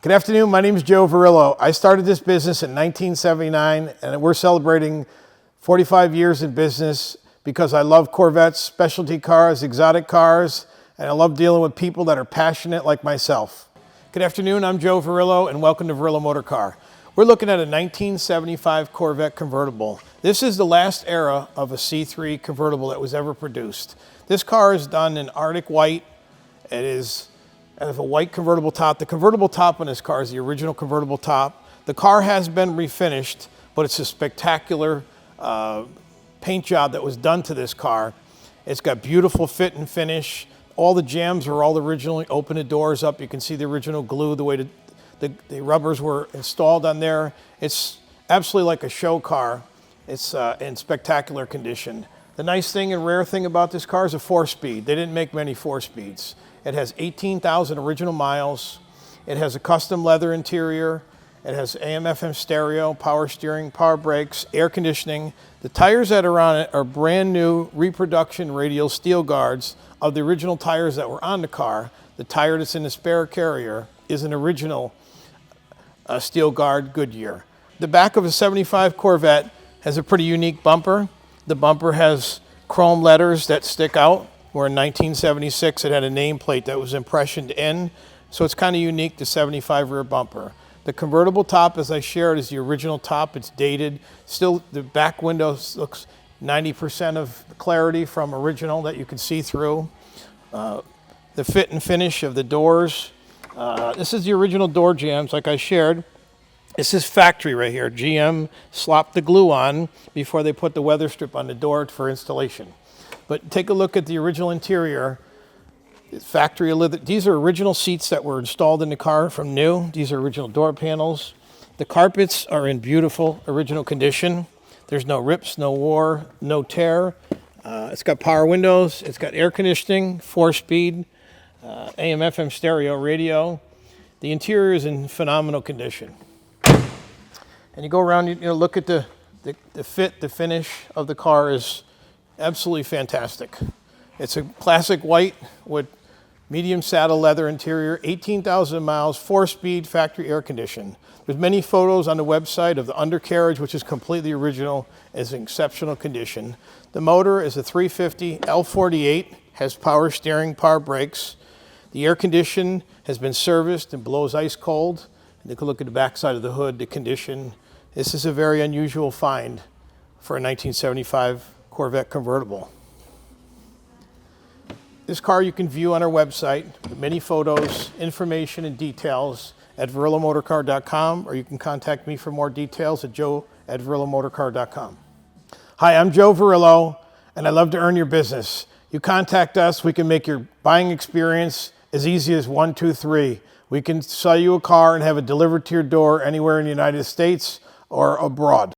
Good afternoon, my name is Joe VERRILLO. I started this business in 1979 and we're celebrating 45 years in business because I love Corvettes, specialty cars, exotic cars, and I love dealing with people that are passionate like myself. Good afternoon, I'm Joe VERRILLO and welcome to VERRILLO Motor Car. We're looking at a 1975 Corvette Convertible. This is the last era of a C3 convertible that was ever produced. This car is done in Arctic white. It has a white convertible top. The convertible top on this car is the original convertible top. The car has been refinished, but it's a spectacular paint job that was done to this car. It's got beautiful fit and finish. All the jambs are all originally. Open the doors up. You can see the original glue, the way the rubbers were installed on there. It's absolutely like a show car. It's in spectacular condition. The nice thing and rare thing about this car is a 4-speed. They didn't make many 4-speeds. It has 18,000 original miles. It has a custom leather interior. It has AM/FM stereo, power steering, power brakes, air conditioning. The tires that are on it are brand new reproduction radial steel guards of the original tires that were on the car. The tire that's in the spare carrier is an original steel guard Goodyear. The back of a 75 Corvette has a pretty unique bumper. The bumper has chrome letters that stick out, where in 1976 it had a nameplate that was impressioned in. So it's kind of unique, the 75 rear bumper. The convertible top, as I shared, is the original top. It's dated. Still, the back window looks 90% of clarity from original that you can see through. The fit and finish of the doors. This is the original door jambs, like I shared. This is factory right here. GM slopped the glue on before they put the weather strip on the door for installation. But take a look at the original interior. It's factory leather. These are original seats that were installed in the car from new. These are original door panels. The carpets are in beautiful original condition. There's no rips, no war, no tear. It's got power windows. It's got air conditioning, 4-speed, AM/FM stereo radio. The interior is in phenomenal condition. And you go around, look at the fit, the finish of the car is absolutely fantastic. It's a classic white with medium saddle leather interior, 18,000 miles, 4-speed, factory air conditioned. There's many photos on the website of the undercarriage, which is completely original, is in exceptional condition. The motor is a 350 L48, has power steering, power brakes. The air condition has been serviced and blows ice cold. And you can look at the back side of the hood, the condition. This is a very unusual find for a 1975 Corvette convertible. This car you can view on our website, with many photos, information, and details at VERRILLOMotorcar.com, or you can contact me for more details at joe@VERRILLOMotorcar.com. Hi, I'm Joe VERRILLO, and I love to earn your business. You contact us, we can make your buying experience as easy as 1, 2, 3. We can sell you a car and have it delivered to your door anywhere in the United States or abroad.